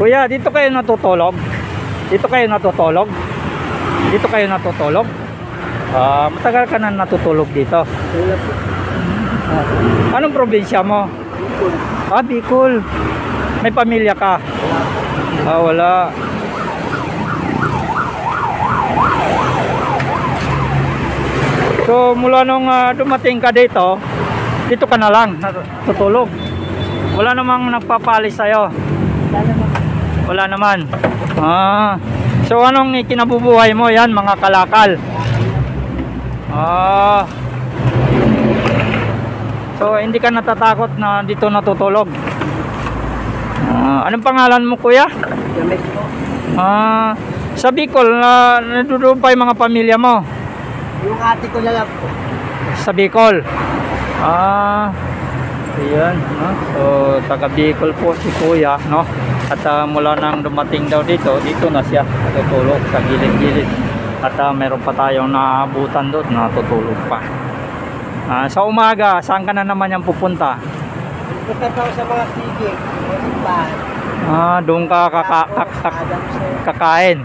Kuya, dito kayo natutulog? Dito kayo natutulog? Dito kayo natutulog? Matagal ka na natutulog dito. Anong probinsya mo? Bicol. Bicol. May pamilya ka? Wala. So mula nung dumating ka dito, dito ka na lang natutulog. Wala namang nagpapalis sa'yo? Wala naman. So anong kinabubuhay mo? Yan, mga kalakal. So hindi ka natatakot na dito natutulog? Anong pangalan mo, kuya? Jamil po. Sa Bicol, nandoon pa yung mga pamilya mo? Yung ate ko na lang po. Sa Bicol? Ayan, no? So taga Bicol po si kuya, no? At mula nang dumating daw dito na siya natutulog sa gilid-gilid. At meron pa tayong naabutan doon, natutulog pa. Sa umaga, saan ka na naman yung pupunta? Punta pa sa mga tigil. Doon ka kakain.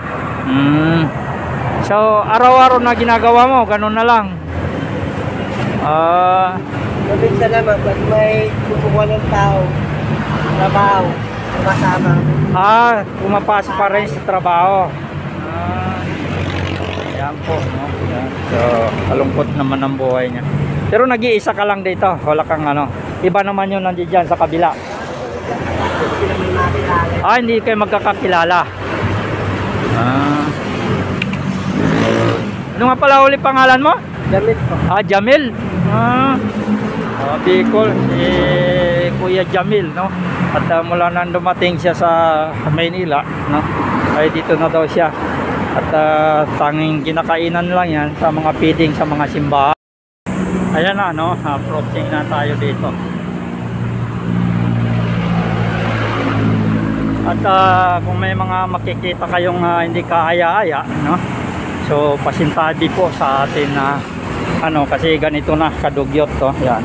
So araw-araw na ginagawa mo, ganun na lang. Mabisa naman, pag may kumukuha ng tao, trabaho, sumasama. Pumapasok pa rin sa trabaho. Yan po, no? Yan. So kalungkot naman ang buhay niya. Pero nag-iisa ka lang dito, wala kang ano. Iba naman yun nandiyan sa kabila. Hindi kayo magkakakilala. Ano nga pala uli pangalan mo? Jamil po. Jamil. Bicol, si Kuya Jamil, no? At mula nang dumating siya sa Maynila, no? Ay dito na daw siya. At tanging kinakainan lang yan sa mga feeding sa mga simbahan. Ayan na, no? Approaching na tayo dito. At kung may mga makikita kayong hindi kaaya-aya, no? So pasintabi po sa atin na kasi ganito na kadugyot to. Yan.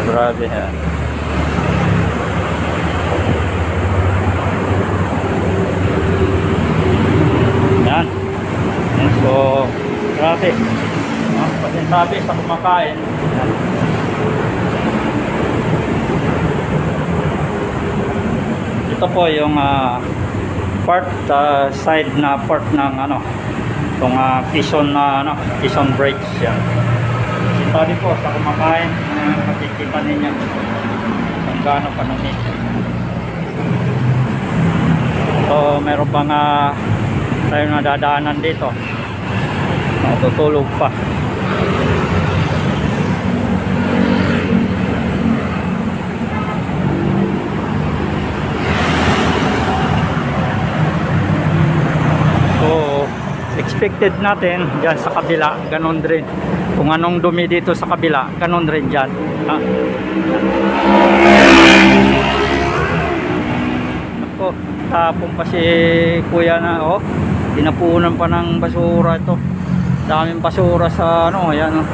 Grabe yan. Yan. So grabe. Pasintabi sa kumakain. Yan. Ito po yung side na part ng itong Quezon Quezon Bridge yan. Sintali po sa kumakain, makikita ninyo kung gaano panamit. So meron pa nga tayong nadadaanan dito, natutulog pa. Expected natin dyan sa kabila, ganon rin. Kung anong dumi dito sa kabila, ganon rin dyan. Ako, tapong pa si kuya na, pinapunan pa ng basura ito. Daming basura sa ayan.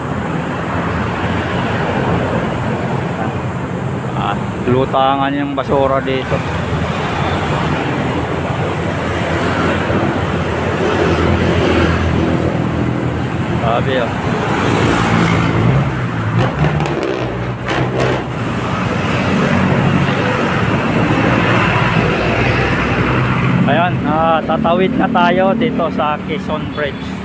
Lutangan yung basura dito. Sabi Ayan, tatawid na tayo dito sa Quezon Bridge.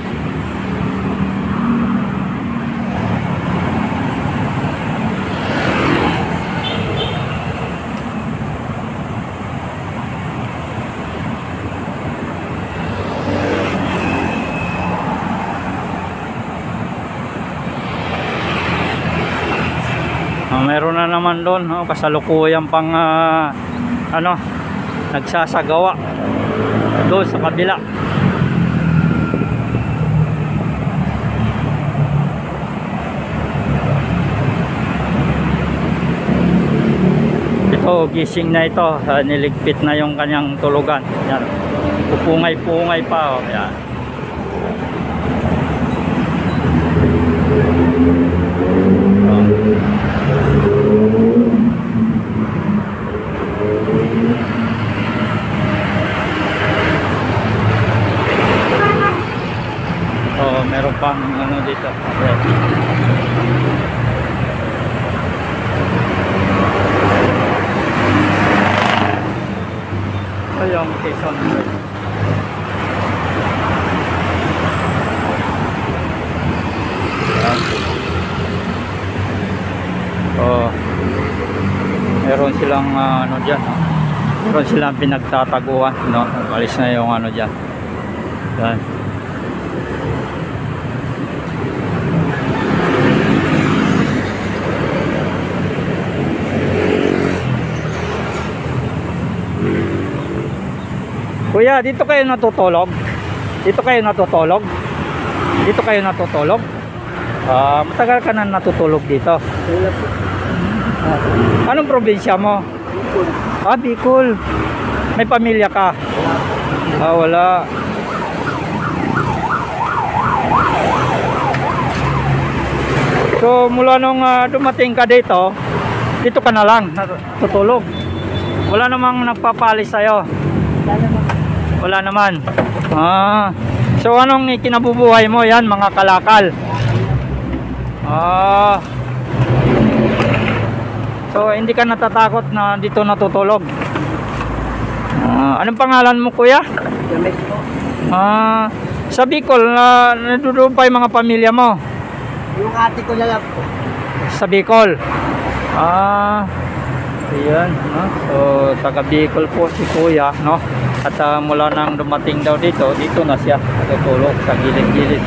Meron na naman doon, kasalukuyan pang nagsasagawa doon sa kabila. Ito, gising na ito, niligpit na yung kanyang tulugan. Yan. Pupungay-pungay pa, yan. Ito yung Quezon Bridge. So, meron silang ano dyan, no? Meron silang pinagtataguan, no? Alis na yung ano dyan. Yan. Kuya, dito kayo natutulog? Dito kayo natutulog? Dito kayo natutulog? Matagal ka na natutulog dito. Wala po. Anong probinsya mo? Bicol. Bicol. May pamilya ka? Wala. So mula nung dumating ka dito, dito ka na lang natutulog. Wala namang nagpapalis sa'yo. Wala naman. Wala naman. So anong kinabubuhay mo yan, mga kalakal? So hindi ka natatakot na dito natutulog? Anong pangalan mo, kuya? Gamit po. Sa Bicol, nandoon pa yung mga pamilya mo? Yung ate ko na lang po. Sa Bicol? Ayan, no? So taga Bicol po si kuya, no? At mula nang dumating daw dito na siya natutulog sa gilid-gilid.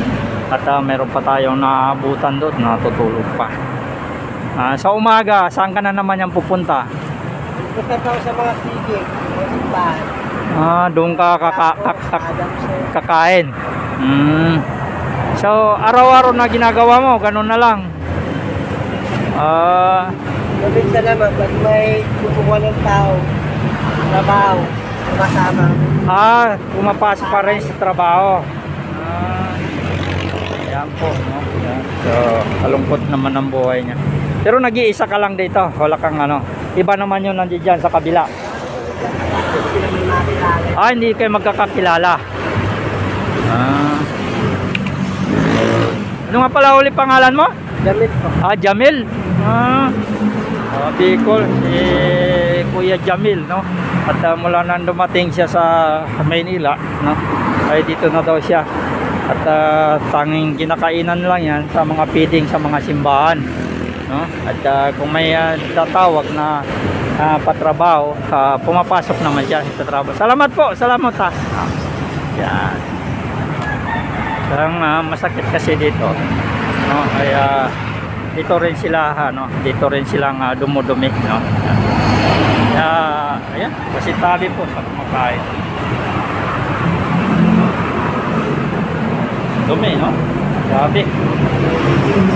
At meron pa tayong naabutan doon, natutulog pa. Sa umaga, saan ka na naman yan pupunta? Punta pa ako sa mga sige. Mga simbahan. Doon ka Adams, kakain. So araw-araw na ginagawa mo, ganun na lang. Minsan naman, pag may kumukuha ng tao, trabaho, kasama. Pumapasok pa rin sa trabaho. Ayan po, no? Ayan. So kalungkot naman ang buhay niya. Pero nag-iisa ka lang dito, wala kang ano. Iba naman yun nandiyan dyan sa kabila. Hindi kayo magkakakilala. Ano nga pala uli pangalan mo? Gamit po. Jamil. Bicol, si Kuya Jamil, no? At mula nang dumating siya sa Maynila, no? Ay dito na daw siya. At tanging kinakainan lang yan sa mga feeding sa mga simbahan, no? At kung may tatawag na patrabaho, pumapasok naman siya sa trabaho. Salamat po, salamat ha. Yan. Parang masakit kasi dito, no? Kaya dito rin sila dito rin silang dumudumi, no? Kaya ayan, kasi tabi po sa kumakain. Dumi, no? Grabe.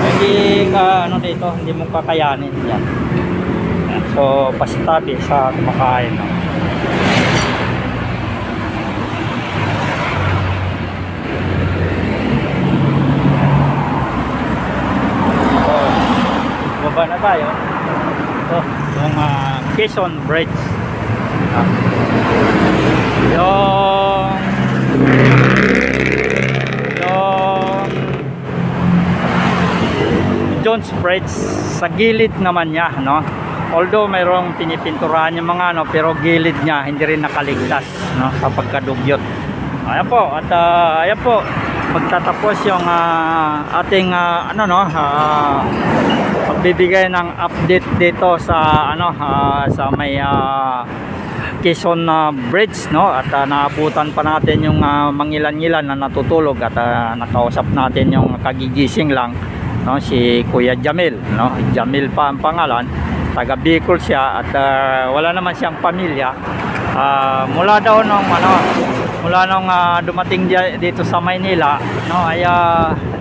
Hindi ka dito, hindi mo kakayanin yan. So pasitabi sa kumakain, no? Baba na tayo. Ito yung Quezon Bridge. Yung Jones Bridge sa gilid naman niya, no? Although mayroong pinipinturahan yung mga pero gilid niya hindi rin nakaligtas, no, sa pagkadugyot. Ayan po, at ayan po magtatapos yung ating pagbibigay ng update dito sa sa may Quezon Bridge, no? At naabutan pa natin yung mangilan-ngilan na natutulog at nakausap natin yung kagigising lang, no, si Kuya Jamil, no? Jamil pa ang pangalan, taga Bicol siya at wala naman siyang pamilya. Mula daw nung dumating dito sa Maynila, no, ay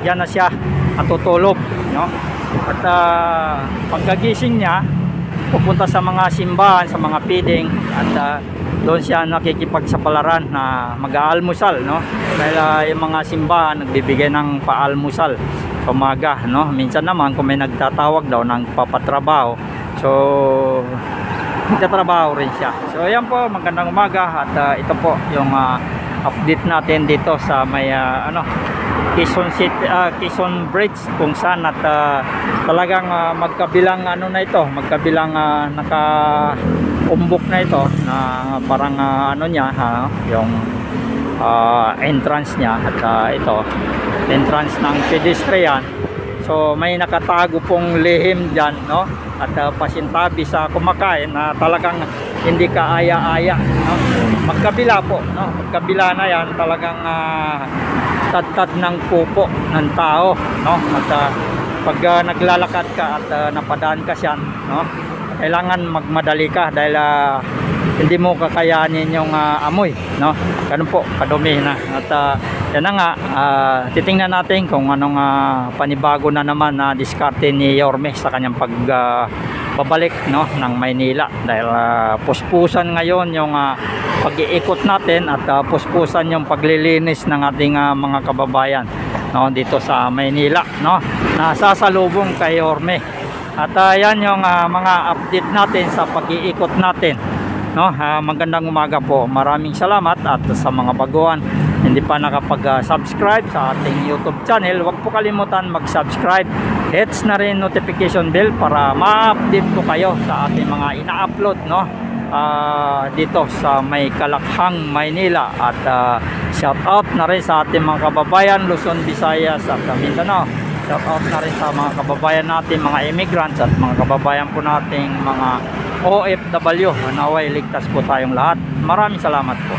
diyan na siya natutulog, no? At pagkagising niya pupunta sa mga simbahan, sa mga feeding, at doon siya nakikipagsapalaran na mag-aalmusal, no? Dahil yung mga simbahan nagbibigay ng paalmusal umaga, no? Minsan naman kung may nagtatawag daw ng papatrabaho, so nagtatrabaho rin siya. So ayan po, magandang umaga at ito po yung update natin dito sa may Quezon City, Quezon Bridge, kung saan at talagang magkabilang ano na ito, magkabilang naka-umbok na ito na parang ano niya, yung entrance niya at ito entrance ng pedestrian. So may nakatago pong lihim dyan, no? At pasintabi sa kumakain na talagang hindi ka aya-aya, no? Magkabila po, no? Magkabila na yan, talagang tad-tad ng pupo ng tao, no? At pag naglalakad ka at napadaan ka siyan, no? Kailangan magmadali ka dahil hindi mo kakayanin yung amoy, no? Ganun po, kadumi na. At yan na nga, titingnan natin kung anong panibago na naman na diskarte ni Yorme sa kanyang pagbabalik, no, ng Maynila. Dahil puspusan ngayon yung pag-iikot natin at puspusan yung paglilinis ng ating mga kababayan, no, dito sa Maynila, no, nasasalubong kay Yorme. At yan yung mga update natin sa pag-iikot natin, no. Magandang umaga po, maraming salamat. At sa mga baguhan hindi pa nakapag-subscribe sa ating YouTube channel, huwag po kalimutan mag-subscribe, hits na rin notification bell para ma-update po kayo sa ating mga ina-upload, no, dito sa may Kalakhang, Maynila. At shout out na rin sa ating mga kababayan Luzon, Visayas at Mindanao. Shout out na rin sa mga kababayan natin, mga immigrants at mga kababayan po nating mga OFW. Naway ligtas po tayong lahat. Maraming salamat po.